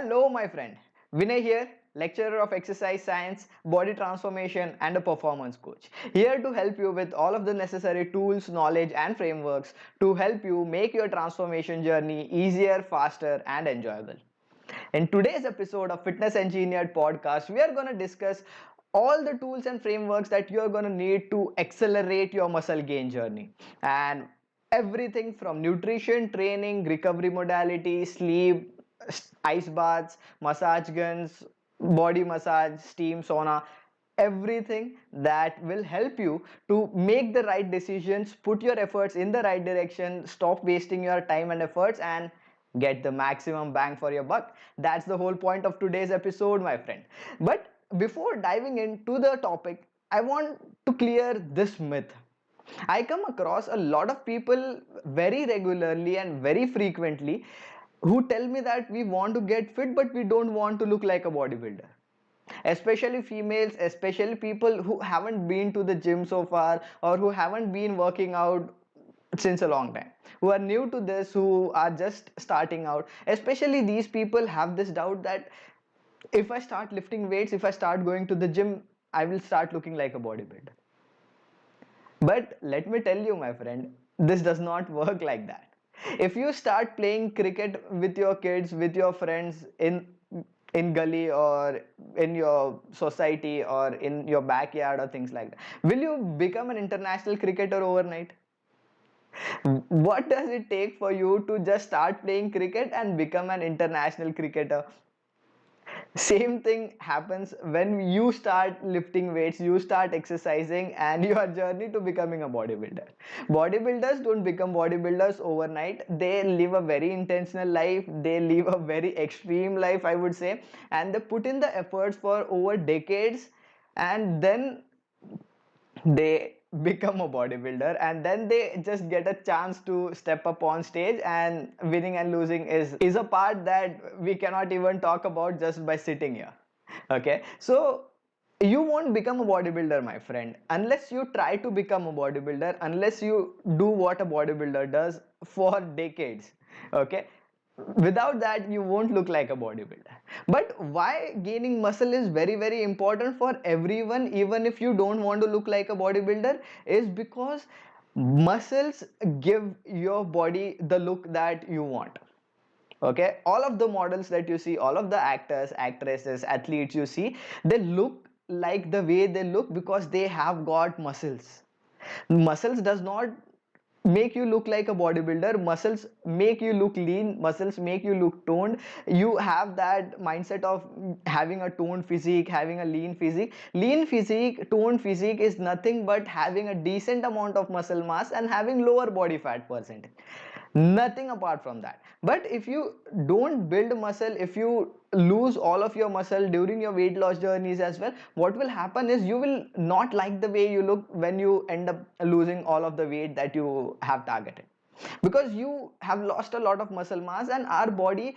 Hello, my friend. Vinay here, lecturer of exercise science, body transformation, and a performance coach. Here to help you with all of the necessary tools, knowledge, and frameworks to help you make your transformation journey easier, faster, and enjoyable. In today's episode of Fitness Engineered Podcast, we are going to discuss all the tools and frameworks that you're going to need to accelerate your muscle gain journey. And everything from nutrition, training, recovery modality, sleep, ice baths, massage guns, body massage, steam, sauna, everything that will help you to make the right decisions, put your efforts in the right direction, stop wasting your time and efforts, and get the maximum bang for your buck. That's the whole point of today's episode, my friend. But before diving into the topic, I want to clear this myth. I come across a lot of people very regularly and very frequently who tell me that we want to get fit but we don't want to look like a bodybuilder, especially females, especially people who haven't been to the gym so far or who haven't been working out since a long time, who are new to this, who are just starting out. Especially these people have this doubt that if I start lifting weights, if I start going to the gym, I will start looking like a bodybuilder. But let me tell you, my friend, this does not work like that. If you start playing cricket with your kids, with your friends in gully or in your society or in your backyard or things like that, will you become an international cricketer overnight? What does it take for you to just start playing cricket and become an international cricketer? Same thing happens when you start lifting weights, you start exercising, and your journey to becoming a bodybuilder. Bodybuilders don't become bodybuilders overnight. They live a very intentional life, they live a very extreme life, I would say, and they put in the efforts for over decades, and then they become a bodybuilder, and then they just get a chance to step up on stage, and winning and losing is a part that we cannot even talk about just by sitting here. Okay, so you won't become a bodybuilder, my friend, unless you try to become a bodybuilder, unless you do what a bodybuilder does for decades. Okay, without that you won't look like a bodybuilder. But why gaining muscle is very important for everyone, even if you don't want to look like a bodybuilder, is because muscles give your body the look that you want. Okay, all of the models that you see, all of the actors, actresses, athletes you see, they look like the way they look because they have got muscles. Muscles does not make you look like a bodybuilder. Muscles make you look lean, muscles make you look toned. You have that mindset of having a toned physique, having a lean physique. Lean physique, toned physique is nothing but having a decent amount of muscle mass and having lower body fat percentage, nothing apart from that. But if you don't build muscle, if you lose all of your muscle during your weight loss journeys as well, what will happen is you will not like the way you look when you end up losing all of the weight that you have targeted, because you have lost a lot of muscle mass. And our body,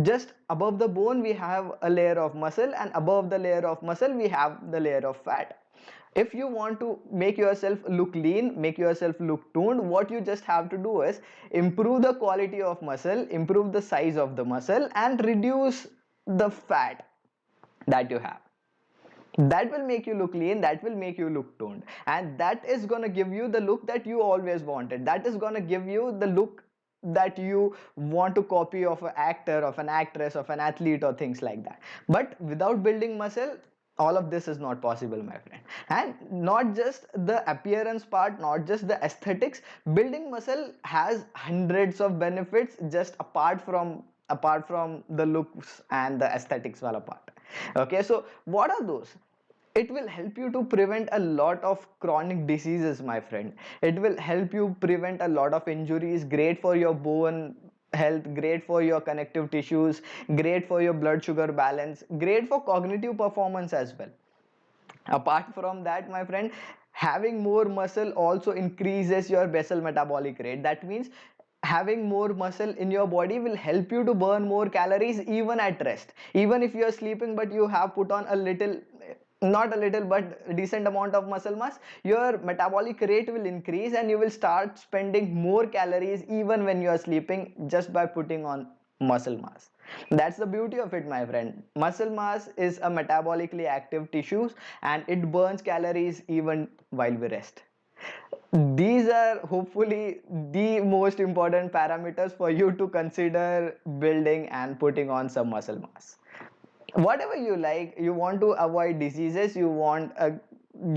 just above the bone we have a layer of muscle, and above the layer of muscle we have the layer of fat. If you want to make yourself look lean, make yourself look toned, what you just have to do is improve the quality of muscle, improve the size of the muscle, and reduce the fat that you have. That will make you look lean, that will make you look toned, and that is going to give you the look that you always wanted. That is going to give you the look that you want to copy of an actor, of an actress, of an athlete, or things like that. But without building muscle, all of this is not possible, my friend. And not just the appearance part, not just the aesthetics, building muscle has hundreds of benefits just apart from the looks and the aesthetics wala part. Okay, so what are those? It will help you to prevent a lot of chronic diseases, my friend. It will help you prevent a lot of injuries. Great for your bone health, great for your connective tissues, great for your blood sugar balance, great for cognitive performance as well. Apart from that, my friend, having more muscle also increases your basal metabolic rate. That means having more muscle in your body will help you to burn more calories even at rest. Even if you are sleeping but you have put on a little, not a little but a decent amount of muscle mass, your metabolic rate will increase and you will start spending more calories even when you are sleeping, just by putting on muscle mass. That's the beauty of it, my friend. Muscle mass is a metabolically active tissues and it burns calories even while we rest. These are hopefully the most important parameters for you to consider building and putting on some muscle mass. Whatever you like, you want to avoid diseases, you want a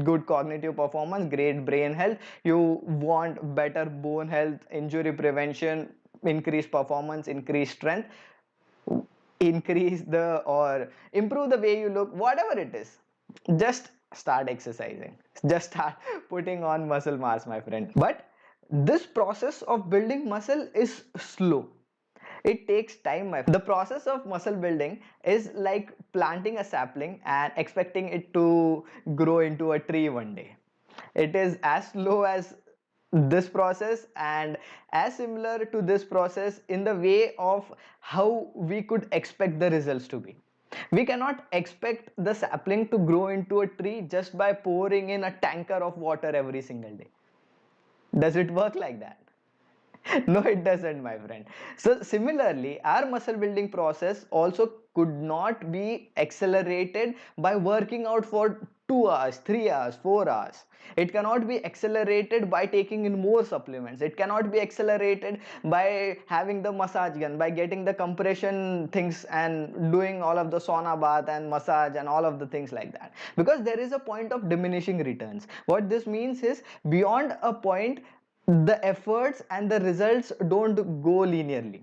good cognitive performance, great brain health, you want better bone health, injury prevention, increased performance, increased strength, increase the or improve the way you look, whatever it is, just start exercising, just start putting on muscle mass, my friend. But this process of building muscle is slow. It takes time, my friend. The process of muscle building is like planting a sapling and expecting it to grow into a tree one day. It is as slow as this process and as similar to this process in the way of how we could expect the results to be. We cannot expect the sapling to grow into a tree just by pouring in a tanker of water every single day. Does it work like that? No, it doesn't, my friend. So similarly, our muscle building process also could not be accelerated by working out for 2 hours, 3 hours, 4 hours. It cannot be accelerated by taking in more supplements. It cannot be accelerated by having the massage gun, by getting the compression things and doing all of the sauna bath and massage and all of the things like that. Because there is a point of diminishing returns. What this means is, beyond a point, the efforts and the results don't go linearly.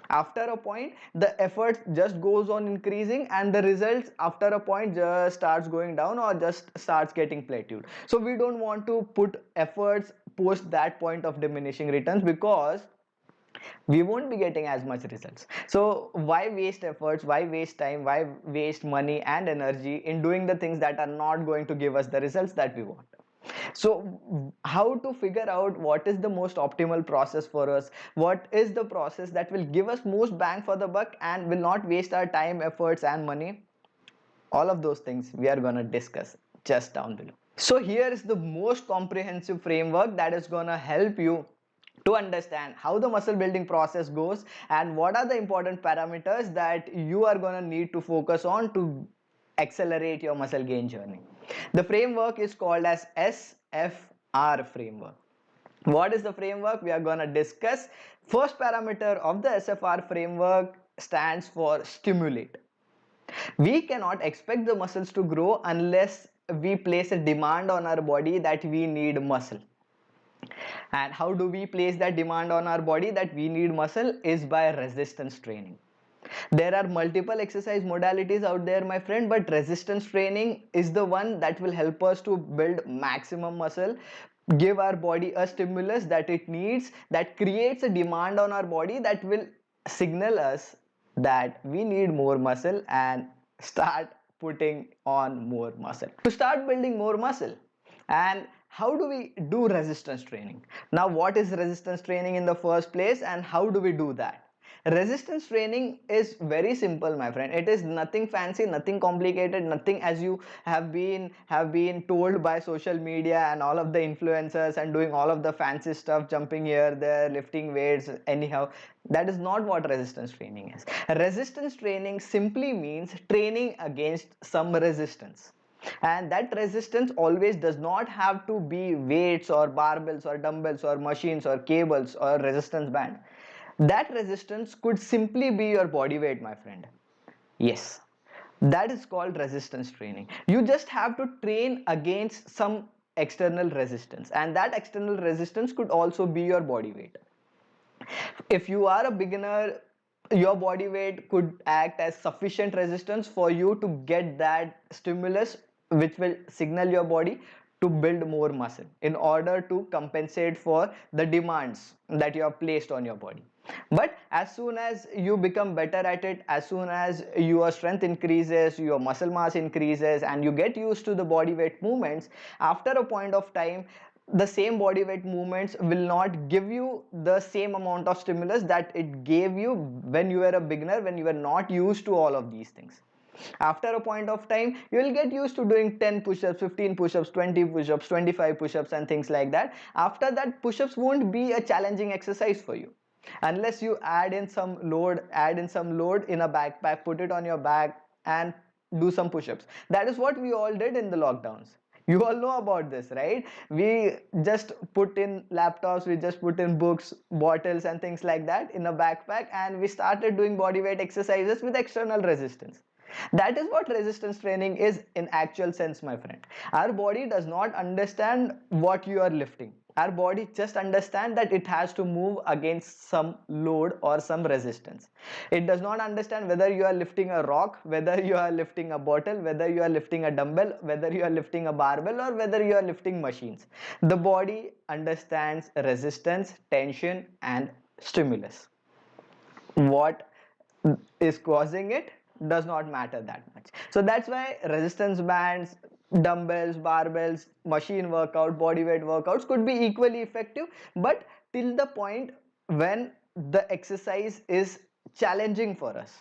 After a point, the effort just goes on increasing and the results after a point just starts going down or just starts getting plateaued. So we don't want to put efforts post that point of diminishing returns, because we won't be getting as much results. So why waste efforts, why waste time, why waste money and energy in doing the things that are not going to give us the results that we want? So how to figure out what is the most optimal process for us, what is the process that will give us most bang for the buck and will not waste our time, efforts and money? All of those things we are going to discuss just down below. So here is the most comprehensive framework that is going to help you to understand how the muscle building process goes and what are the important parameters that you are going to need to focus on to accelerate your muscle gain journey. The framework is called as SFR framework. What is the framework? We are going to discuss. First parameter of the SFR framework stands for stimulate. We cannot expect the muscles to grow unless we place a demand on our body that we need muscle. And how do we place that demand on our body that we need muscle? Is by resistance training. There are multiple exercise modalities out there, my friend, but resistance training is the one that will help us to build maximum muscle, give our body a stimulus that it needs, that creates a demand on our body that will signal us that we need more muscle and start putting on more muscle to start building more muscle. And how do we do resistance training? Now, what is resistance training in the first place and how do we do that? Resistance training is very simple, my friend. It is nothing fancy, nothing complicated, nothing as you have been told by social media and all of the influencers and doing all of the fancy stuff, jumping here, there, lifting weights, anyhow. That is not what resistance training is. Resistance training simply means training against some resistance. And that resistance always does not have to be weights or barbells or dumbbells or machines or cables or resistance band. That resistance could simply be your body weight, my friend. Yes, that is called resistance training. You just have to train against some external resistance, and that external resistance could also be your body weight. If you are a beginner, your body weight could act as sufficient resistance for you to get that stimulus which will signal your body to build more muscle in order to compensate for the demands that you have placed on your body. But as soon as you become better at it, as soon as your strength increases, your muscle mass increases and you get used to the body weight movements, after a point of time the same body weight movements will not give you the same amount of stimulus that it gave you when you were a beginner, when you were not used to all of these things. After a point of time, you will get used to doing 10 push-ups, 15 push-ups, 20 push-ups, 25 push-ups and things like that. After that, push-ups won't be a challenging exercise for you. unless you add in some load in a backpack, put it on your back and do some push-ups. That is what we all did in the lockdowns. You all know about this, right? We just put in laptops, we just put in books, bottles and things like that in a backpack, and we started doing body weight exercises with external resistance. That is what resistance training is in actual sense, my friend. Our body does not understand what you are lifting. Our body just understand that it has to move against some load or some resistance. It does not understand whether you are lifting a rock, whether you are lifting a bottle, whether you are lifting a dumbbell, whether you are lifting a barbell, or whether you are lifting machines. The body understands resistance, tension and stimulus. What is causing it does not matter that much. So that's why resistance bands, dumbbells, barbells, machine workout, body weight workouts could be equally effective, but till the point when the exercise is challenging for us.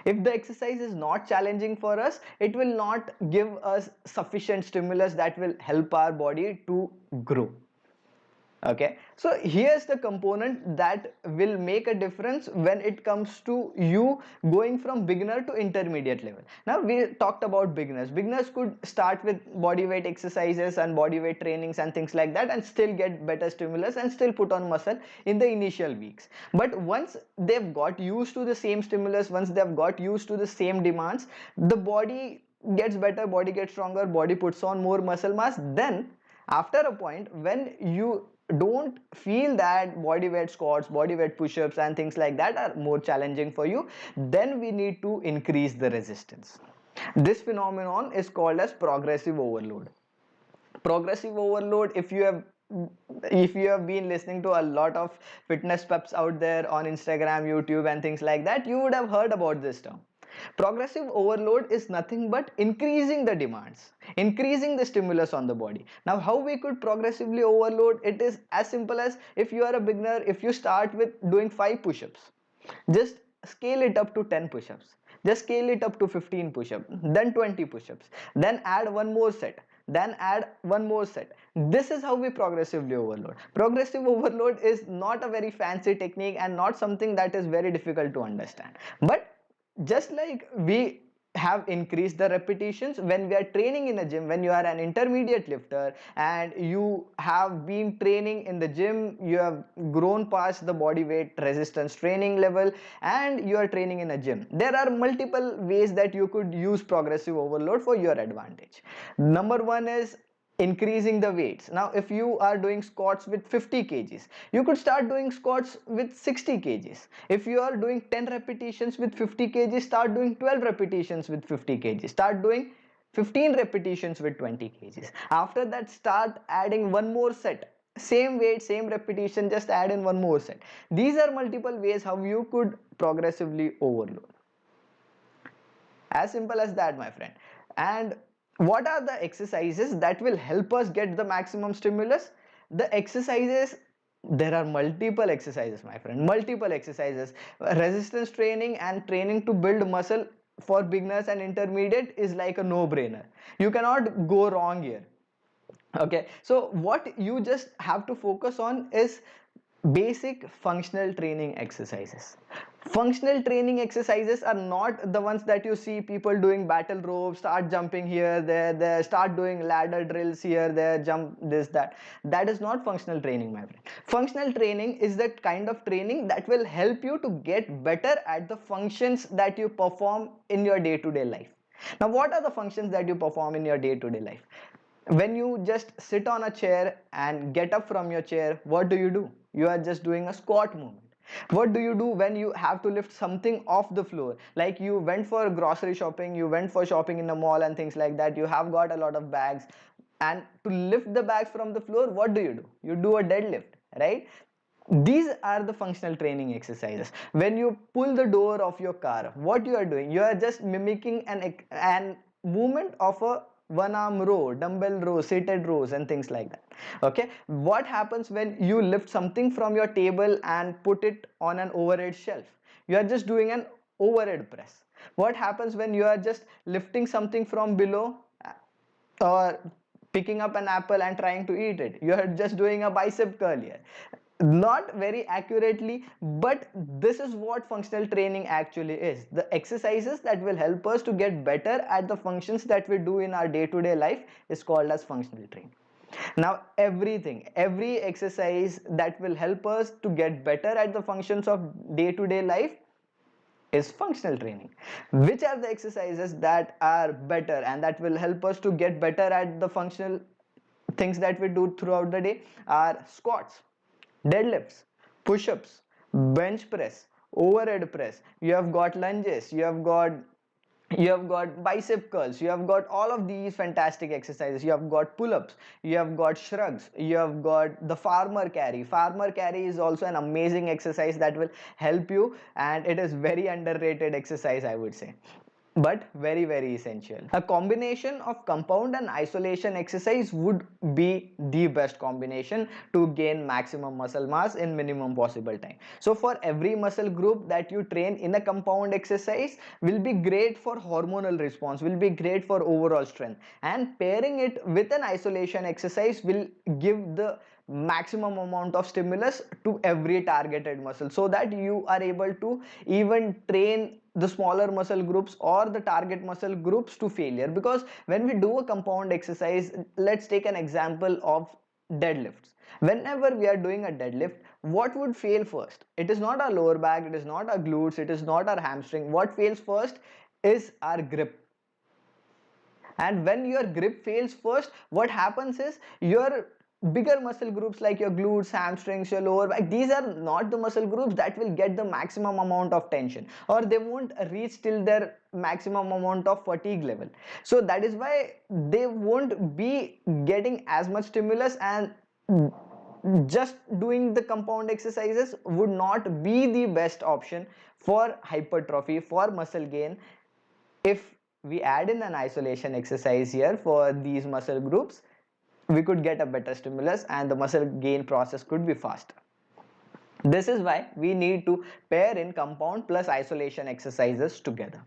If the exercise is not challenging for us, it will not give us sufficient stimulus that will help our body to grow. Okay, so here's the component that will make a difference when it comes to you going from beginner to intermediate level. Now we talked about beginners could start with body weight exercises and body weight trainings and things like that and still get better stimulus and still put on muscle in the initial weeks. But once they've got used to the same stimulus, once they've got used to the same demands, the body gets better, body gets stronger, body puts on more muscle mass. Then after a point when you don't feel that body weight squats, body weight push-ups and things like that are more challenging for you, then we need to increase the resistance. This phenomenon is called as progressive overload. Progressive overload, if you have been listening to a lot of fitness peps out there on Instagram, YouTube and things like that, you would have heard about this term. Progressive overload is nothing but increasing the demands, increasing the stimulus on the body. Now how we could progressively overload it is as simple as, if you are a beginner, if you start with doing 5 push-ups, just scale it up to 10 push-ups, just scale it up to 15 push-ups, then 20 push-ups, then add one more set, then add one more set. This is how we progressively overload. Progressive overload is not a very fancy technique and not something that is very difficult to understand, but just like we have increased the repetitions when we are training in a gym, when you are an intermediate lifter and you have been training in the gym, you have grown past the body weight resistance training level and you are training in a gym, there are multiple ways that you could use progressive overload for your advantage. Number one is increasing the weights. Now if you are doing squats with 50 kgs, you could start doing squats with 60 kgs. If you are doing 10 repetitions with 50 kgs, start doing 12 repetitions with 50 kgs. Start doing 15 repetitions with 20 kgs. After that, start adding one more set, same weight, same repetition, just add in one more set. These are multiple ways how you could progressively overload. As simple as that, my friend. And what are the exercises that will help us get the maximum stimulus? The exercises, there are multiple exercises, my friend, multiple exercises. Resistance training and training to build muscle for beginners and intermediate is like a no-brainer. You cannot go wrong here. Okay, so what you just have to focus on is basic functional training exercises. Functional training exercises are not the ones that you see people doing battle ropes, start jumping here, there, start doing ladder drills here, there, jump this, that. That is not functional training, my friend. Functional training is the kind of training that will help you to get better at the functions that you perform in your day-to-day life. Now, what are the functions that you perform in your day-to-day life? When you just sit on a chair and get up from your chair, what do? You are just doing a squat movement. What do you do when you have to lift something off the floor? Like you went for grocery shopping, you went for shopping in a mall and things like that, you have got a lot of bags, and to lift the bags from the floor, what do? You do a deadlift, right? These are the functional training exercises. When you pull the door of your car, what you are doing? You are just mimicking an movement of a one arm row, dumbbell row, seated rows and things like that. Okay, what happens when you lift something from your table and put it on an overhead shelf? You are just doing an overhead press. What happens when you are just lifting something from below or picking up an apple and trying to eat it? You are just doing a bicep curl here. Not very accurately, but this is what functional training actually is. The exercises that will help us to get better at the functions that we do in our day-to-day life is called as functional training. Now every exercise that will help us to get better at the functions of day-to-day life is functional training. Which are the exercises that are better and that will help us to get better at the functional things that we do throughout the day? Are squats, deadlifts, push-ups, bench press, overhead press, you have got lunges, you have got bicep curls, you have got all of these fantastic exercises, you have got pull-ups, you have got shrugs, you have got the farmer carry is also an amazing exercise that will help you, and it is very underrated exercise, I would say, but very very essential. A combination of compound and isolation exercise would be the best combination to gain maximum muscle mass in minimum possible time. So for every muscle group that you train in a compound exercise will be great for hormonal response, will be great for overall strength, and pairing it with an isolation exercise will give the maximum amount of stimulus to every targeted muscle, so that you are able to even train the smaller muscle groups or the target muscle groups to failure. Because when we do a compound exercise, let's take an example of deadlifts. Whenever we are doing a deadlift, what would fail first? It is not our lower back, it is not our glutes, it is not our hamstring. What fails first is our grip. And when your grip fails first, what happens is your bigger muscle groups like your glutes, hamstrings, your lower back, these are not the muscle groups that will get the maximum amount of tension, or they won't reach till their maximum amount of fatigue level. So that is why they won't be getting as much stimulus, and just doing the compound exercises would not be the best option for hypertrophy, for muscle gain. If we add in an isolation exercise here for these muscle groups, we could get a better stimulus and the muscle gain process could be faster. This is why we need to pair in compound plus isolation exercises together.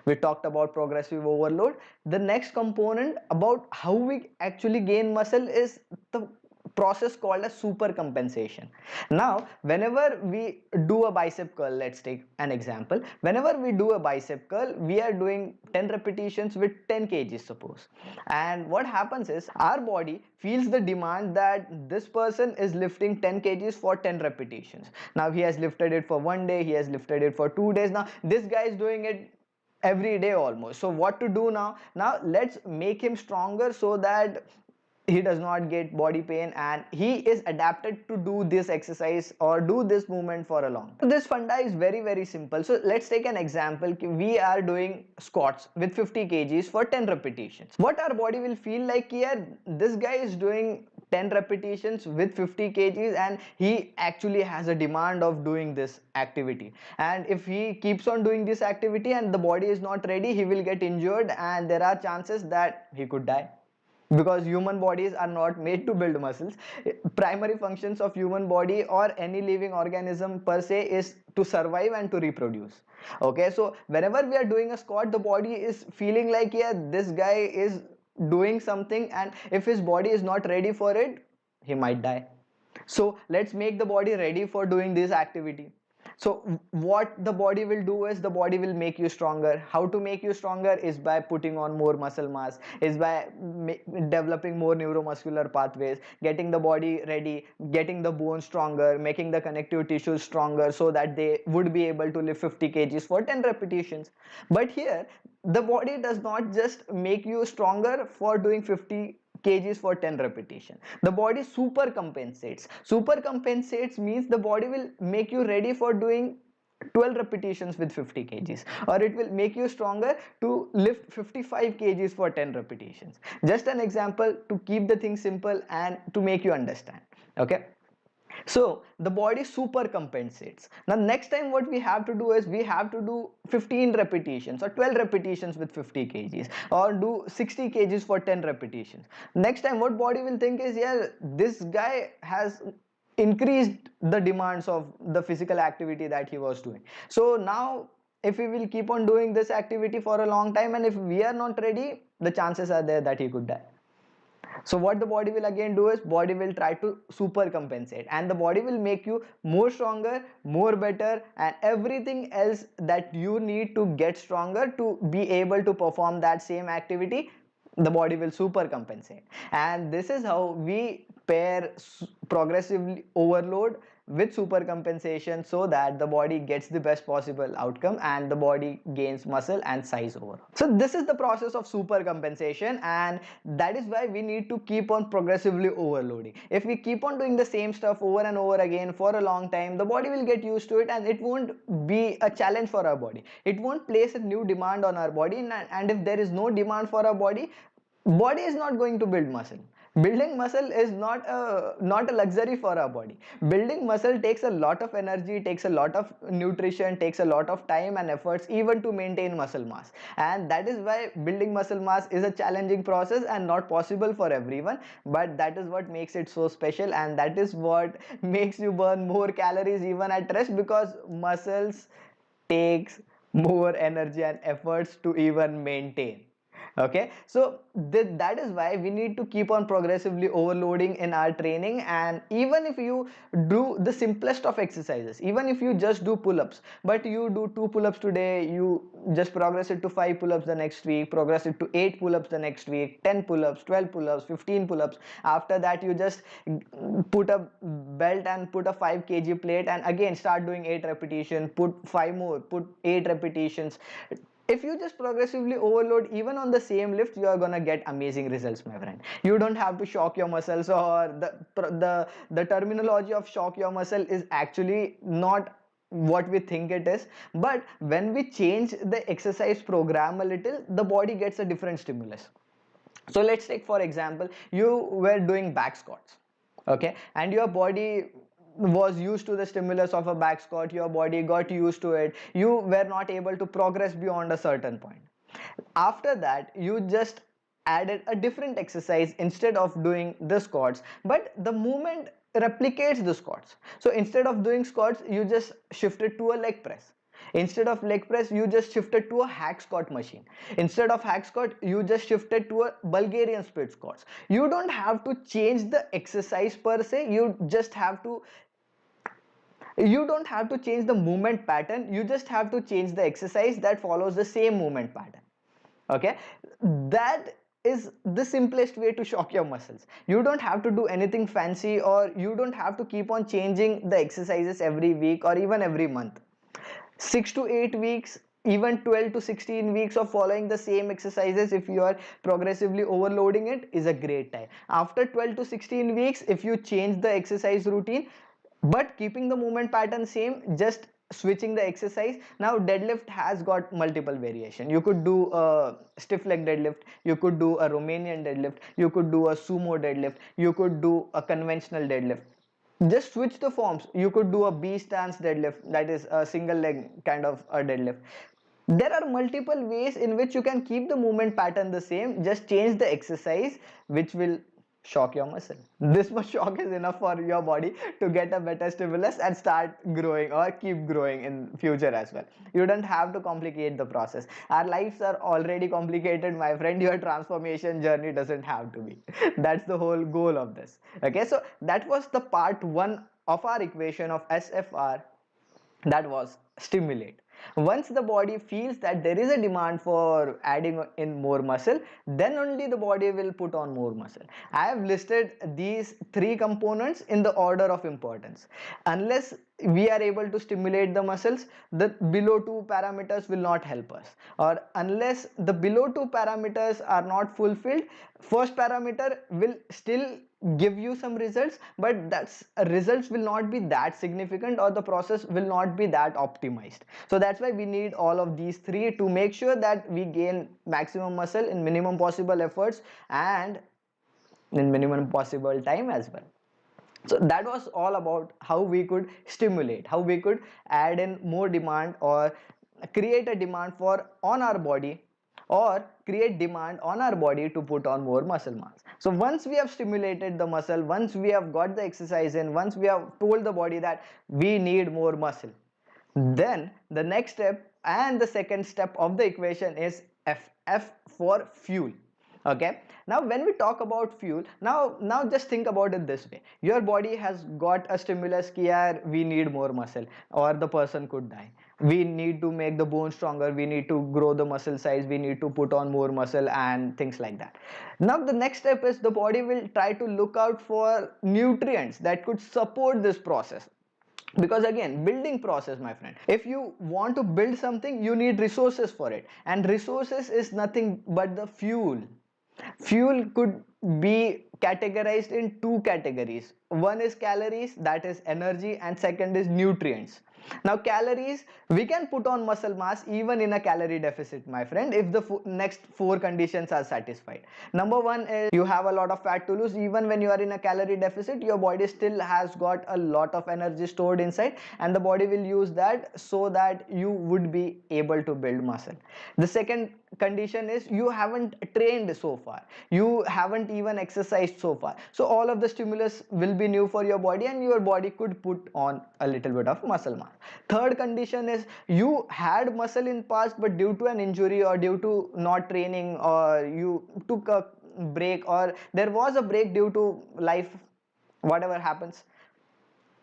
We talked about progressive overload. The next component about how we actually gain muscle is the process called as super compensation. Now whenever we do a bicep curl, let's take an example. Whenever we do a bicep curl, we are doing 10 repetitions with 10 kgs suppose, and what happens is our body feels the demand that this person is lifting 10 kgs for 10 repetitions. Now he has lifted it for one day, he has lifted it for 2 days, now this guy is doing it every day almost. So what to do now? Now let's make him stronger so that he does not get body pain and he is adapted to do this exercise or do this movement for a long. This funda is very very simple. So let's take an example. We are doing squats with 50 kgs for 10 repetitions. What our body will feel like here, this guy is doing 10 repetitions with 50 kgs and he actually has a demand of doing this activity, and if he keeps on doing this activity and the body is not ready, he will get injured and there are chances that he could die, because human bodies are not made to build muscles. Primary functions of human body or any living organism per se is to survive and to reproduce. Okay, so whenever we are doing a squat, the body is feeling like, yeah, this guy is doing something, and if his body is not ready for it, he might die. So let's make the body ready for doing this activity. So what the body will do is the body will make you stronger. How to make you stronger is by putting on more muscle mass, is by developing more neuromuscular pathways, getting the body ready, getting the bone stronger, making the connective tissues stronger so that they would be able to lift 50 kgs for 10 repetitions. But here the body does not just make you stronger for doing 50 kgs for 10 repetition. The body super compensates. Super compensates means the body will make you ready for doing 12 repetitions with 50 kgs, or it will make you stronger to lift 55 kgs for 10 repetitions. Just an example to keep the thing simple and to make you understand. Okay, so the body super compensates. Now next time what we have to do is we have to do 15 repetitions or 12 repetitions with 50 kgs, or do 60 kgs for 10 repetitions. Next time what body will think is, yeah, this guy has increased the demands of the physical activity that he was doing. So now if we will keep on doing this activity for a long time and if we are not ready, the chances are there that he could die. So what the body will again do is body will try to super compensate, and the body will make you more stronger, more better, and everything else that you need to get stronger to be able to perform that same activity, the body will super compensate. And this is how we pair progressively overload with super compensation, so that the body gets the best possible outcome and the body gains muscle and size overall. So this is the process of super compensation, and that is why we need to keep on progressively overloading. If we keep on doing the same stuff over and over again for a long time, the body will get used to it and it won't be a challenge for our body. It won't place a new demand on our body, and if there is no demand for our body is not going to build muscle. Building muscle is not a luxury for our body. Building muscle takes a lot of energy, takes a lot of nutrition, takes a lot of time and efforts even to maintain muscle mass, and that is why building muscle mass is a challenging process and not possible for everyone. But that is what makes it so special, and that is what makes you burn more calories even at rest, because muscles takes more energy and efforts to even maintain. Okay, so that is why we need to keep on progressively overloading in our training. And even if you do the simplest of exercises, even if you just do pull-ups, but you do 2 pull-ups today, you just progress it to 5 pull-ups the next week, progress it to 8 pull-ups the next week, 10 pull-ups, 12 pull-ups, 15 pull-ups. After that you just put a belt and put a 5 kg plate and again start doing 8 repetitions, put 5 more, put 8 repetitions. If you just progressively overload even on the same lift, you are gonna get amazing results, my friend. You don't have to shock your muscles, or the terminology of shock your muscle is actually not what we think it is. But when we change the exercise program a little, the body gets a different stimulus. So let's take for example, you were doing back squats, okay, and your body was used to the stimulus of a back squat, your body got used to it, you were not able to progress beyond a certain point. After that you just added a different exercise instead of doing the squats, but the movement replicates the squats. So instead of doing squats, you just shifted to a leg press. Instead of leg press, you just shifted to a hack squat machine. Instead of hack squat, you just shifted to a Bulgarian split squats. You don't have to change the exercise per se, you don't have to change the movement pattern, you just have to change the exercise that follows the same movement pattern. Okay, that is the simplest way to shock your muscles. You don't have to do anything fancy, or you don't have to keep on changing the exercises every week or even every month. 6 to 8 weeks, even 12 to 16 weeks of following the same exercises, if you are progressively overloading it, is a great time. After 12 to 16 weeks, if you change the exercise routine but keeping the movement pattern same, just switching the exercise. Now deadlift has got multiple variation. You could do a stiff leg deadlift, you could do a Romanian deadlift, you could do a sumo deadlift, you could do a conventional deadlift. Just switch the forms. You could do a B stance deadlift, that is a single leg kind of a deadlift. There are multiple ways in which you can keep the movement pattern the same, just change the exercise, which will shock your muscle. This much shock is enough for your body to get a better stimulus and start growing or keep growing in future as well. You don't have to complicate the process. Our lives are already complicated, my friend. Your transformation journey doesn't have to be. That's the whole goal of this. Okay, so that was the part 1 of our equation of SFR, that was stimulate. Once the body feels that there is a demand for adding in more muscle, then only the body will put on more muscle. I have listed these 3 components in the order of importance. Unless we are able to stimulate the muscles, the below 2 parameters will not help us, or unless the below 2 parameters are not fulfilled, first parameter will still give you some results, but that's results will not be that significant, or the process will not be that optimized. So that's why we need all of these 3 to make sure that we gain maximum muscle in minimum possible efforts and in minimum possible time as well. So that was all about how we could stimulate, how we could add in more demand or create a demand for on our body, or create demand on our body to put on more muscle mass. So once we have stimulated the muscle, once we have got the exercise in, once we have told the body that we need more muscle, then the next step and the second step of the equation is F for fuel. Okay, now when we talk about fuel, now just think about it this way. Your body has got a stimulus ki yaar we need more muscle or the person could die. We need to make the bone stronger, we need to grow the muscle size, we need to put on more muscle and things like that. Now the next step is the body will try to look out for nutrients that could support this process, because again, building process, my friend, if you want to build something you need resources for it, and resources is nothing but the fuel. Fuel could be categorized in two categories. One is calories, that is energy, and second is nutrients. Now, calories, we can put on muscle mass even in a calorie deficit, my friend, if the next four conditions are satisfied. Number one is you have a lot of fat to lose. Even when you are in a calorie deficit, your body still has got a lot of energy stored inside, and the body will use that so that you would be able to build muscle. The second condition is you haven't trained so far, you haven't even exercised so far, so all of the stimulus will be new for your body and your body could put on a little bit of muscle mass. Third condition is you had muscle in past, but due to an injury or due to not training, or you took a break, or there was a break due to life, whatever happens,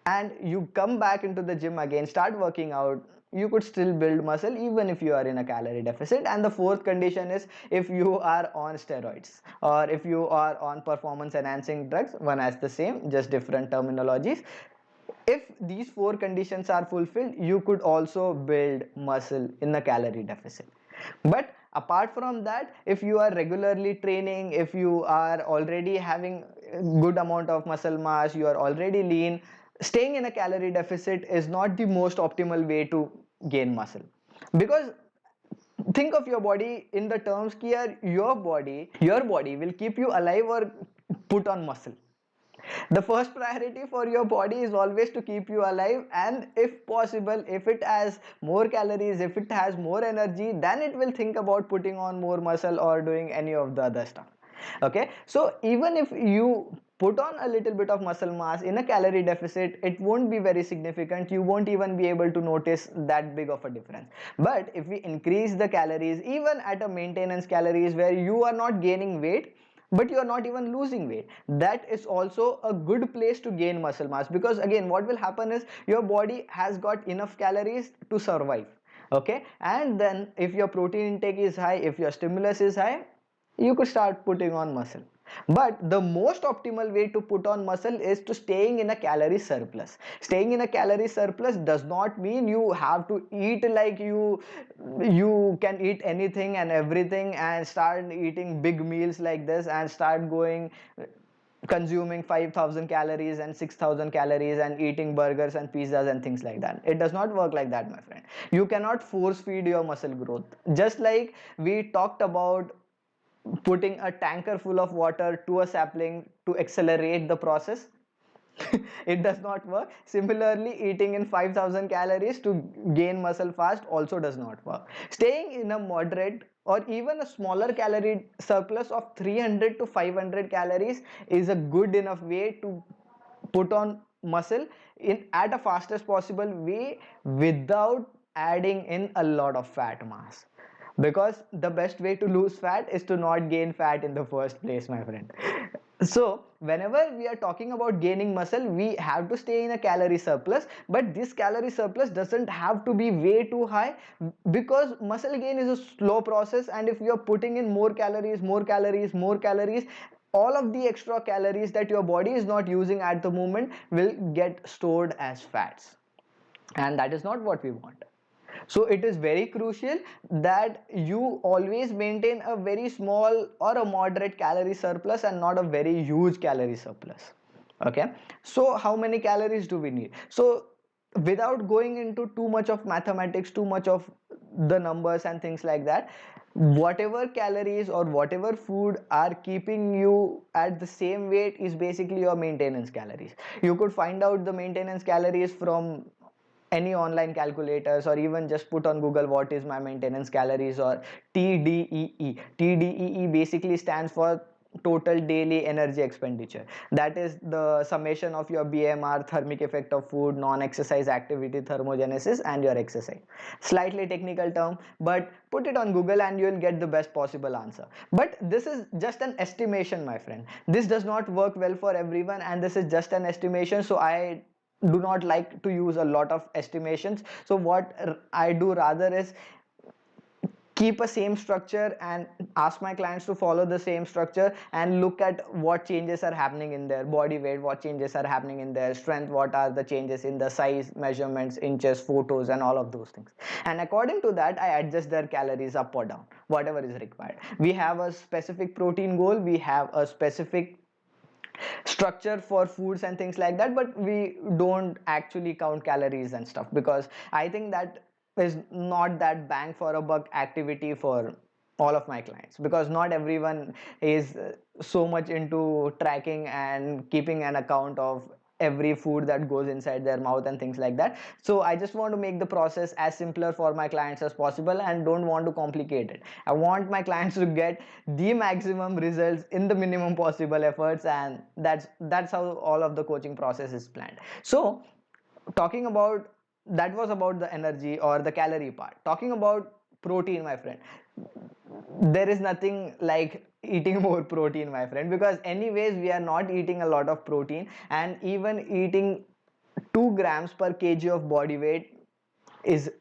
and you come back into the gym again, start working out, you could still build muscle even if you are in a calorie deficit. And the fourth condition is if you are on steroids or if you are on performance enhancing drugs, one has the same, just different terminologies. If these four conditions are fulfilled, you could also build muscle in a calorie deficit. But apart from that, if you are regularly training, if you are already having a good amount of muscle mass, you are already lean, staying in a calorie deficit is not the most optimal way to gain muscle. Because think of your body in the terms ki yaar, your body will keep you alive or put on muscle. The first priority for your body is always to keep you alive, and if possible, if it has more calories, if it has more energy, then it will think about putting on more muscle or doing any of the other stuff. Okay, so even if you put on a little bit of muscle mass in a calorie deficit, it won't be very significant, you won't even be able to notice that big of a difference. But if we increase the calories even at a maintenance calories where you are not gaining weight but you are not even losing weight, that is also a good place to gain muscle mass. Because again, what will happen is your body has got enough calories to survive. Okay, and then if your protein intake is high, if your stimulus is high, you could start putting on muscle. But the most optimal way to put on muscle is to staying in a calorie surplus. Staying in a calorie surplus does not mean you have to eat like you can eat anything and everything and start eating big meals like this and start going consuming 5000 calories and 6000 calories and eating burgers and pizzas and things like that. It does not work like that, my friend. You cannot force feed your muscle growth. Just like we talked about putting a tanker full of water to a sapling to accelerate the process, it does not work. Similarly, eating in 5000 calories to gain muscle fast also does not work. Staying in a moderate or even a smaller calorie surplus of 300 to 500 calories is a good enough way to put on muscle in at a fastest possible way without adding in a lot of fat mass. Because the best way to lose fat is to not gain fat in the first place, my friend. So whenever we are talking about gaining muscle, we have to stay in a calorie surplus, but this calorie surplus doesn't have to be way too high, because muscle gain is a slow process, and if you're putting in more calories, more calories, more calories, all of the extra calories that your body is not using at the moment will get stored as fats, and that is not what we want. So it is very crucial that you always maintain a very small or a moderate calorie surplus and not a very huge calorie surplus. Okay, so how many calories do we need? So without going into too much of mathematics, too much of the numbers and things like that, whatever calories or whatever food are keeping you at the same weight is basically your maintenance calories. You could find out the maintenance calories from any online calculators, or even just put on Google what is my maintenance calories, or TDEE. TDEE basically stands for total daily energy expenditure. That is the summation of your BMR, thermic effect of food, non-exercise activity thermogenesis, and your exercise. Slightly technical term, but put it on Google and you will get the best possible answer. But this is just an estimation, my friend. This does not work well for everyone, and this is just an estimation, so I do not like to use a lot of estimations. So what I do rather is keep a same structure and ask my clients to follow the same structure and look at what changes are happening in their body weight, what changes are happening in their strength, what are the changes in the size, measurements, inches, photos, and all of those things. And according to that, I adjust their calories up or down, whatever is required. We have a specific protein goal, we have a specific structure for foods and things like that, but we don't actually count calories and stuff, because I think that is not that bang for a buck activity for all of my clients, because not everyone is so much into tracking and keeping an account of every food that goes inside their mouth and things like that. So I just want to make the process as simpler for my clients as possible and don't want to complicate it. I want my clients to get the maximum results in the minimum possible efforts, and that's how all of the coaching process is planned. So talking about, that was about the energy or the calorie part. Talking about protein, my friend, there is nothing like eating more protein, my friend, because anyways we are not eating a lot of protein, and even eating 2 grams per kg of body weight is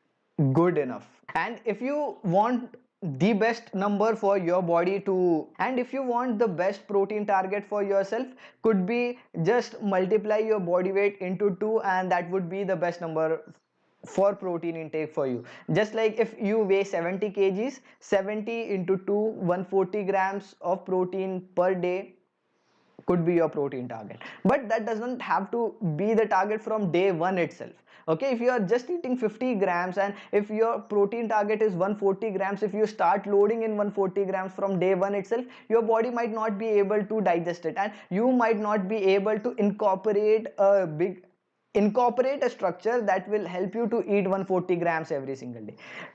good enough. And if you want the best number for your body to, and if you want the best protein target for yourself, could be just multiply your body weight into 2, and that would be the best number for protein intake for you. Just like if you weigh 70 kgs, 70 into 2, 140 grams of protein per day could be your protein target. But that doesn't have to be the target from day one itself. Okay, if you are just eating 50 grams and if your protein target is 140 grams, if you start loading in 140 grams from day one itself, your body might not be able to digest it, and you might not be able to incorporate a structure that will help you to eat 140 grams every single day.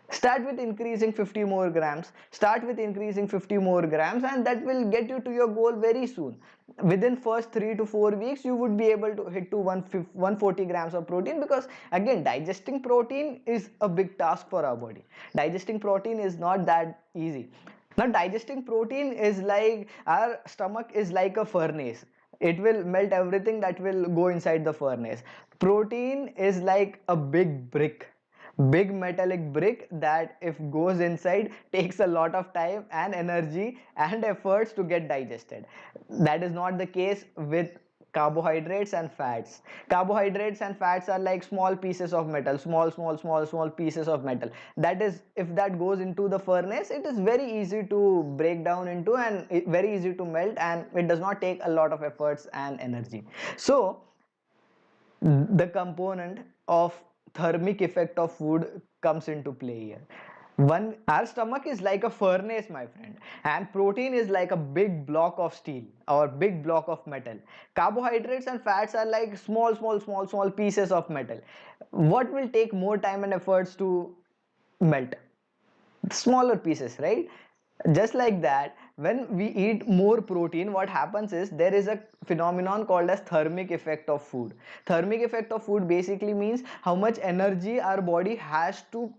Start with increasing 50 more grams, start with increasing 50 more grams, and that will get you to your goal very soon. Within first 3 to 4 weeks you would be able to hit to 140 grams of protein, because again, digesting protein is a big task for our body. Digesting protein is not that easy. Now digesting protein is like, our stomach is like a furnace. It will melt everything that will go inside the furnace. Protein is like a big brick, big metallic brick that if goes inside takes a lot of time and energy and efforts to get digested. That is not the case with carbohydrates and fats. Carbohydrates and fats are like small pieces of metal, small pieces of metal. That is, if that goes into the furnace, it is very easy to break down into and very easy to melt, and it does not take a lot of efforts and energy. So the component of thermic effect of food comes into play here. One, our stomach is like a furnace, my friend, and protein is like a big block of steel or big block of metal. Carbohydrates and fats are like small pieces of metal. What will take more time and efforts to melt? Smaller pieces, right? Just like that, when we eat more protein, what happens is there is a phenomenon called as thermic effect of food. Thermic effect of food basically means how much energy our body has to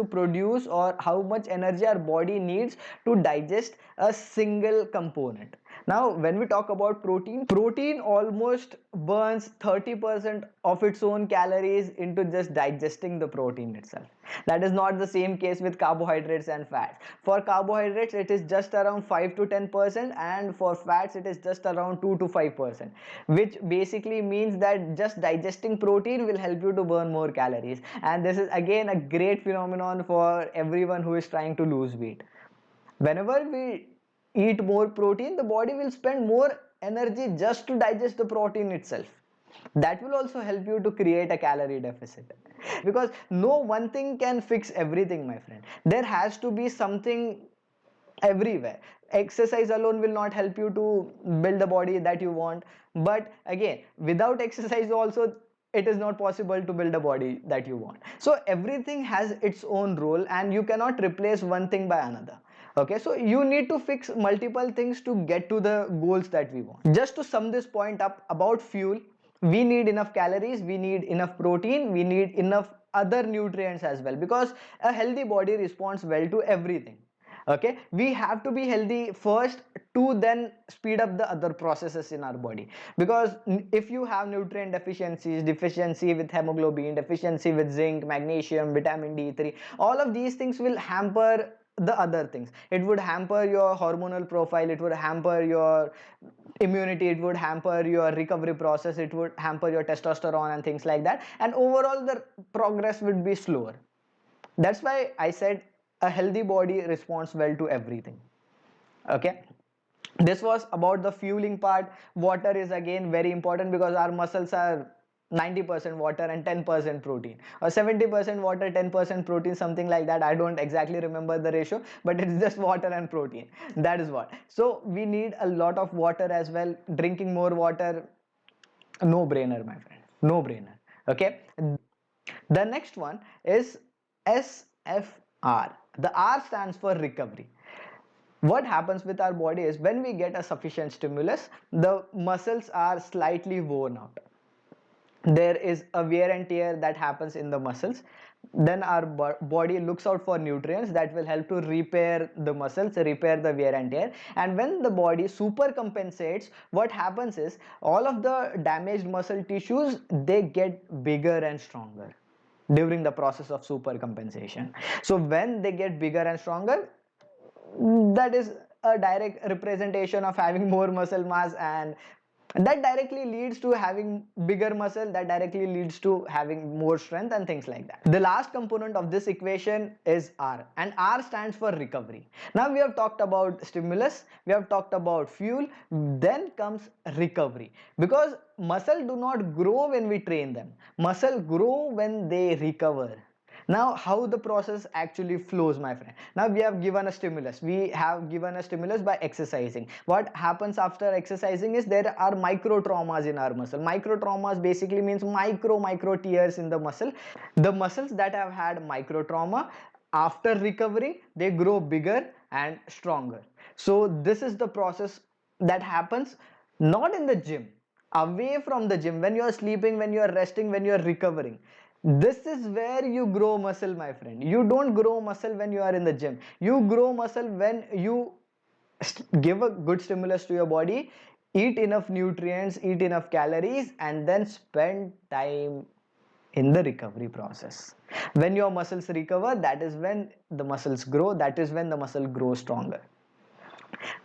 produce, or how much energy our body needs to digest a single component. Now when we talk about protein almost burns 30% of its own calories into just digesting the protein itself. That is not the same case with carbohydrates and fats. For carbohydrates it is just around 5 to 10%, and for fats it is just around 2 to 5%, which basically means that just digesting protein will help you to burn more calories. And this is again a great phenomenon for everyone who is trying to lose weight. Whenever we eat more protein, the body will spend more energy just to digest the protein itself. That will also help you to create a calorie deficit, because no one thing can fix everything, my friend. There has to be something everywhere. Exercise alone will not help you to build the body that you want, but again, without exercise also it is not possible to build a body that you want. So everything has its own role, and you cannot replace one thing by another. Okay, so you need to fix multiple things to get to the goals that we want. Just to sum this point up about fuel, we need enough calories, we need enough protein, we need enough other nutrients as well, because a healthy body responds well to everything. Okay, we have to be healthy first to then speed up the other processes in our body, because if you have nutrient deficiencies, deficiency with hemoglobin, deficiency with zinc, magnesium, vitamin D3, all of these things will hamper the other things. It would hamper your hormonal profile, it would hamper your immunity, it would hamper your recovery process, it would hamper your testosterone and things like that, and overall the progress would be slower. That's why I said a healthy body responds well to everything. Okay, this was about the fueling part. Water is again very important, because our muscles are 90% water and 10% protein, or 70% water 10% protein, something like that. I don't exactly remember the ratio, but it's just water and protein. That is what. So we need a lot of water as well. Drinking more water, no brainer, my friend, no brainer. Okay, the next one is SFR. The R stands for recovery. What happens with our body is, when we get a sufficient stimulus, the muscles are slightly worn out. There is a wear and tear that happens in the muscles. Then our body looks out for nutrients that will help to repair the muscles, repair the wear and tear. And when the body super compensates, what happens is, all of the damaged muscle tissues, they get bigger and stronger during the process of super compensation. So when they get bigger and stronger, that is a direct representation of having more muscle mass, and that directly leads to having bigger muscle, that directly leads to having more strength and things like that. The last component of this equation is R, and R stands for recovery. Now we have talked about stimulus, we have talked about fuel, then comes recovery, because muscle do not grow when we train them, muscle grow when they recover. Now how the process actually flows, my friend. Now we have given a stimulus, we have given a stimulus by exercising. What happens after exercising is, there are micro traumas in our muscle. Micro traumas basically means micro tears in the muscle. The muscles that have had micro trauma, after recovering, they grow bigger and stronger. So this is the process that happens, not in the gym, away from the gym, when you are sleeping, when you are resting, when you are recovering. This is where you grow muscle, my friend. You don't grow muscle when you are in the gym. You grow muscle when you give a good stimulus to your body, eat enough nutrients, eat enough calories, and then spend time in the recovery process. When your muscles recover, that is when the muscles grow, that is when the muscle grows stronger.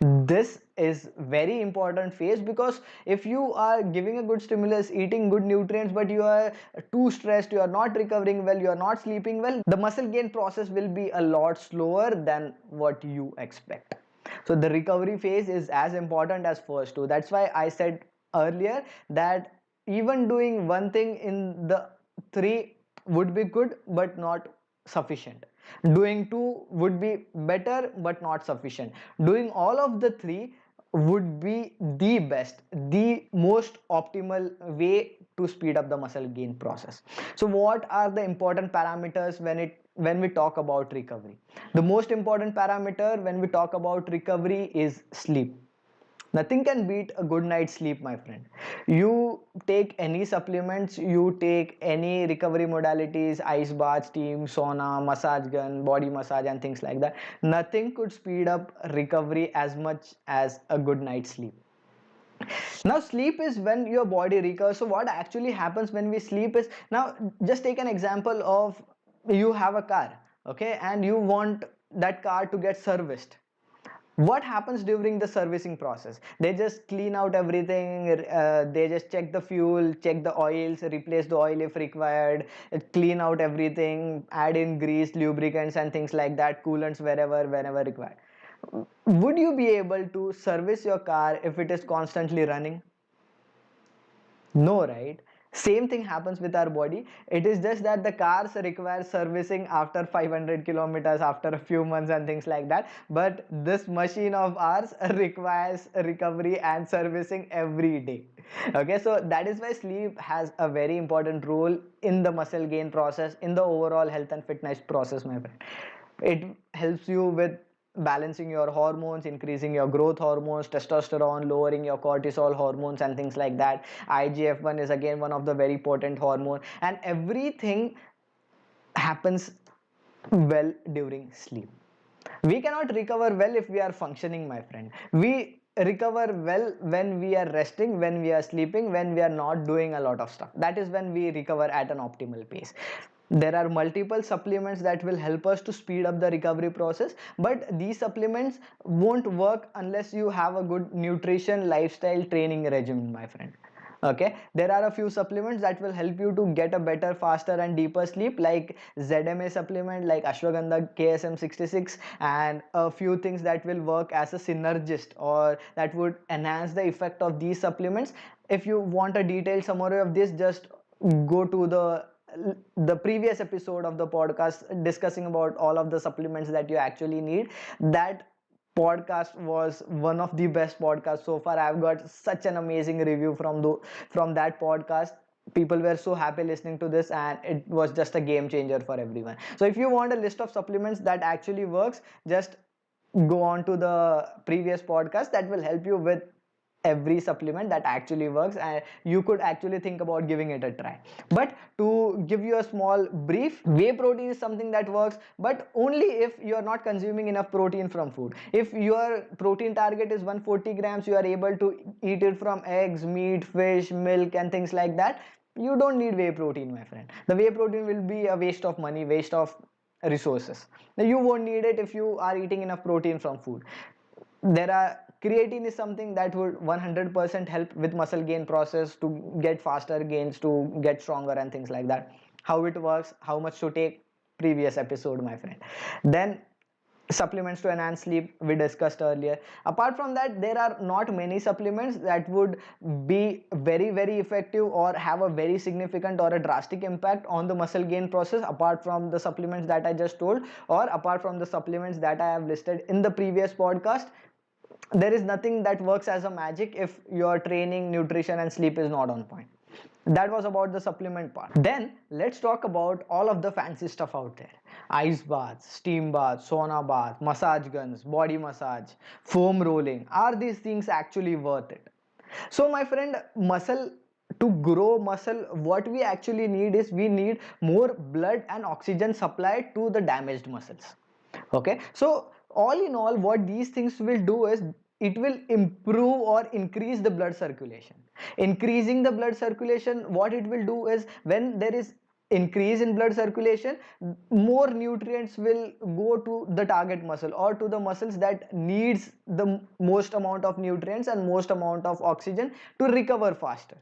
This is very important phase, because if you are giving a good stimulus, eating good nutrients, but you are too stressed, you are not recovering well, you are not sleeping well, the muscle gain process will be a lot slower than what you expect. So the recovery phase is as important as first two. That's why I said earlier that even doing one thing in the three would be good but not sufficient. Doing two would be better but not sufficient. Doing all of the three would be the best, the most optimal way to speed up the muscle gain process. So what are the important parameters when we talk about recovery? The most important parameter when we talk about recovery is sleep. Nothing can beat a good night's sleep, my friend. You take any supplements, you take any recovery modalities, ice bath, steam, sauna, massage gun, body massage, and things like that. Nothing could speed up recovery as much as a good night's sleep. Now sleep is when your body recovers. So what actually happens when we sleep is, now just take an example of, you have a car, okay, and you want that car to get serviced. What happens during the servicing process? They just clean out everything, they just check the fuel, check the oils, replace the oil if required, clean out everything, add in grease, lubricants and things like that, coolants whenever required. Would you be able to service your car if it is constantly running? No, right? Same thing happens with our body. It is just that the cars require servicing after 500 kilometers, after a few months and things like that. But this machine of ours requires recovery and servicing every day. Okay, so that is why sleep has a very important role in the muscle gain process, in the overall health and fitness process, my friend. It helps you with balancing your hormones, increasing your growth hormones, testosterone, lowering your cortisol hormones and things like that. IGF-1 is again one of the very potent hormone, and everything happens well during sleep. We cannot recover well if we are functioning, my friend. We recover well when we are resting, when we are sleeping, when we are not doing a lot of stuff. That is when we recover at an optimal pace. There are multiple supplements that will help us to speed up the recovery process, but these supplements won't work unless you have a good nutrition, lifestyle, training regimen, my friend. Okay, there are a few supplements that will help you to get a better, faster and deeper sleep, like ZMA supplement, like ashwagandha KSM 66, and a few things that will work as a synergist or that would enhance the effect of these supplements. If you want a detailed summary of this, just go to the previous episode of the podcast discussing about all of the supplements that you actually need. That podcast was one of the best podcasts so far. I've got such an amazing review from that podcast. People were so happy listening to this, and it was just a game changer for everyone. So if you want a list of supplements that actually works, just go on to the previous podcast that will help you with every supplement that actually works, and you could actually think about giving it a try. But to give you a small brief, whey protein is something that works, but only if you are not consuming enough protein from food. If your protein target is 140 grams, you are able to eat it from eggs, meat, fish, milk and things like that. You don't need whey protein, my friend. The whey protein will be a waste of money, waste of resources. Now, you won't need it if you are eating enough protein from food. There are Creatine is something that would 100% help with muscle gain process, to get faster gains, to get stronger and things like that. How it works, how much to take, previous episode, my friend. Then supplements to enhance sleep, we discussed earlier. Apart from that, there are not many supplements that would be very effective or have a very significant or a drastic impact on the muscle gain process, apart from the supplements that I just told, or apart from the supplements that I have listed in the previous podcast. There is nothing that works as a magic if your training, nutrition and sleep is not on point. That was about the supplement part. Then let's talk about all of the fancy stuff out there. Ice baths, steam baths, sauna bath, massage guns, body massage, foam rolling. Are these things actually worth it? So my friend, to grow muscle, what we actually need is, we need more blood and oxygen supplied to the damaged muscles. Okay, so all in all, what these things will do is, it will improve or increase the blood circulation. Increasing the blood circulation, what it will do is, when there is increase in blood circulation, more nutrients will go to the target muscle, or to the muscles that needs the most amount of nutrients and most amount of oxygen to recover faster.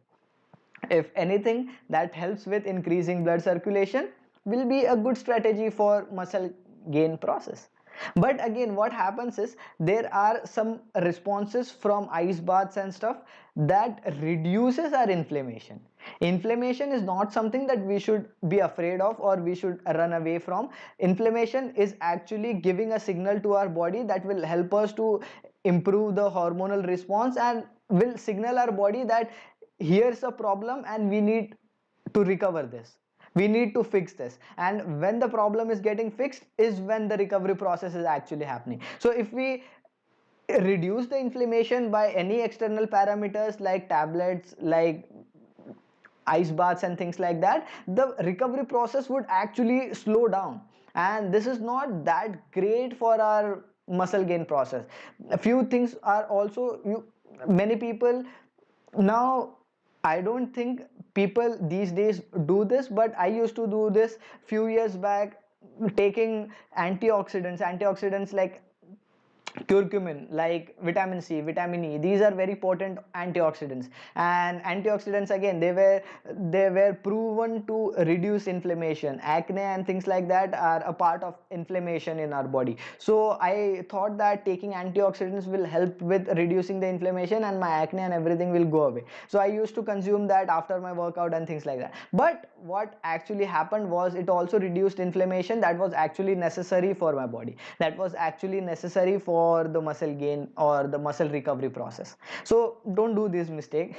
If anything that helps with increasing blood circulation will be a good strategy for muscle gain process. But again, what happens is, there are some responses from ice baths and stuff that reduces our inflammation. Inflammation is not something that we should be afraid of or we should run away from. Inflammation is actually giving a signal to our body that will help us to improve the hormonal response, and will signal our body that here's a problem and we need to recover this, we need to fix this. And when the problem is getting fixed is when the recovery process is actually happening. So if we reduce the inflammation by any external parameters like tablets, like ice baths and things like that, the recovery process would actually slow down, and this is not that great for our muscle gain process. A few things are also, many people now, I don't think people these days do this, but I used to do this few years back, taking antioxidants like curcumin, like vitamin C, vitamin E. These are very potent antioxidants, and antioxidants again, they were proven to reduce inflammation. Acne and things like that are a part of inflammation in our body. So I thought that taking antioxidants will help with reducing the inflammation, and my acne and everything will go away. So I used to consume that after my workout and things like that. But what actually happened was, it also reduced inflammation that was actually necessary for my body, that was actually necessary for the muscle gain or the muscle recovery process. So don't do this mistake.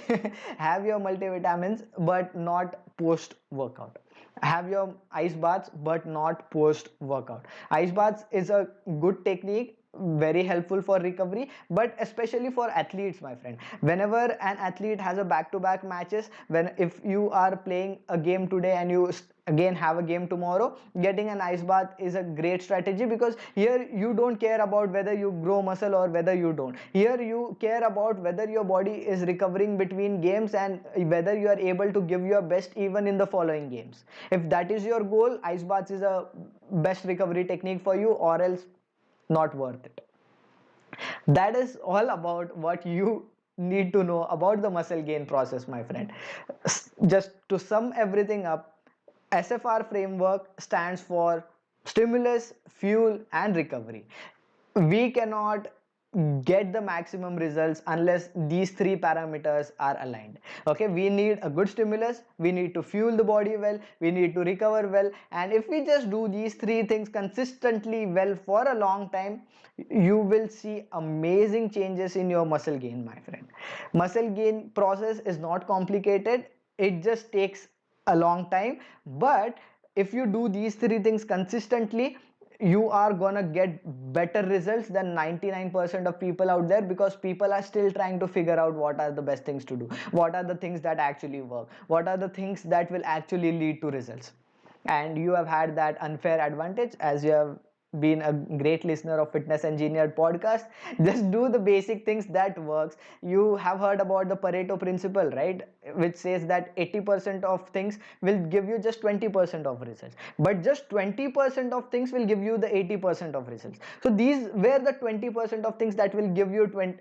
Have your multivitamins but not post workout. Have your ice baths but not post workout. Ice baths is a good technique very helpful for recovery, but especially for athletes, my friend. Whenever an athlete has a back to back matches, when if you are playing a game today and you again have a game tomorrow, getting an ice bath is a great strategy, because here you don't care about whether you grow muscle or whether you don't. Here you care about whether your body is recovering between games and whether you are able to give your best even in the following games. If that is your goal, ice baths is a best recovery technique for you, or else not worth it. That is all about what you need to know about the muscle gain process, my friend. Just to sum everything up, SFR framework stands for stimulus, fuel, and recovery. We cannot get the maximum results unless these three parameters are aligned. Okay, we need a good stimulus, we need to fuel the body well, we need to recover well, and if we just do these three things consistently well for a long time, you will see amazing changes in your muscle gain, my friend. Muscle gain process is not complicated, it just takes a long time, but if you do these three things consistently, you are gonna get better results than 99% of people out there, because people are still trying to figure out what are the best things to do, what are the things that actually work, what are the things that will actually lead to results. And you have had that unfair advantage as you have been a great listener of Fitness Engineered podcast. Just do the basic things that works. You have heard about the Pareto principle, right, which says that 80% of things will give you just 20% of results, but just 20% of things will give you the 80% of results. So these were the 20% of things that will give you 20,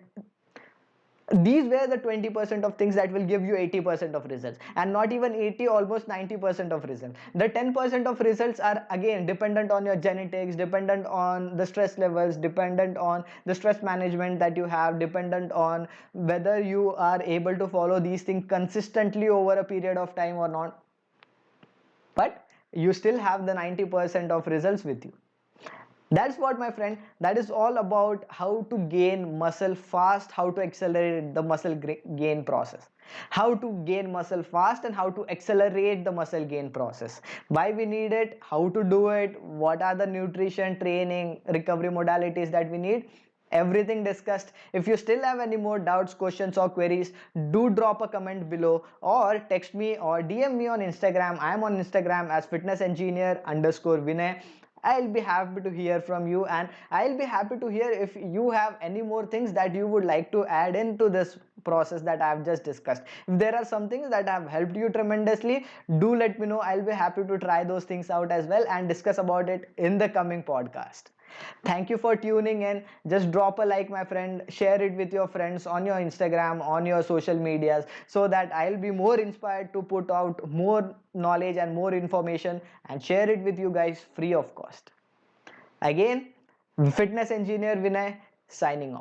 these were the 20% of things that will give you 80% of results, and not even 80, almost 90% of results. The 10% of results are again dependent on your genetics, dependent on the stress levels, dependent on the stress management that you have, dependent on whether you are able to follow these things consistently over a period of time or not. But you still have the 90% of results with you. That's what, my friend, that is all about how to gain muscle fast, how to accelerate the muscle gain process, how to gain muscle fast and how to accelerate the muscle gain process, why we need it, how to do it, what are the nutrition, training, recovery modalities that we need, everything discussed. If you still have any more doubts, questions or queries, do drop a comment below or text me or DM me on Instagram. I am on Instagram as fitnessengineer_Vinay. I'll be happy to hear from you, and I'll be happy to hear if you have any more things that you would like to add into this process that I've just discussed. If there are some things that have helped you tremendously, do let me know. I'll be happy to try those things out as well and discuss about it in the coming podcast. Thank you for tuning in. Just drop a like, my friend, share it with your friends on your Instagram, on your social medias, so that I'll be more inspired to put out more knowledge and more information and share it with you guys free of cost. Again, Fitness Engineer Vinay signing off.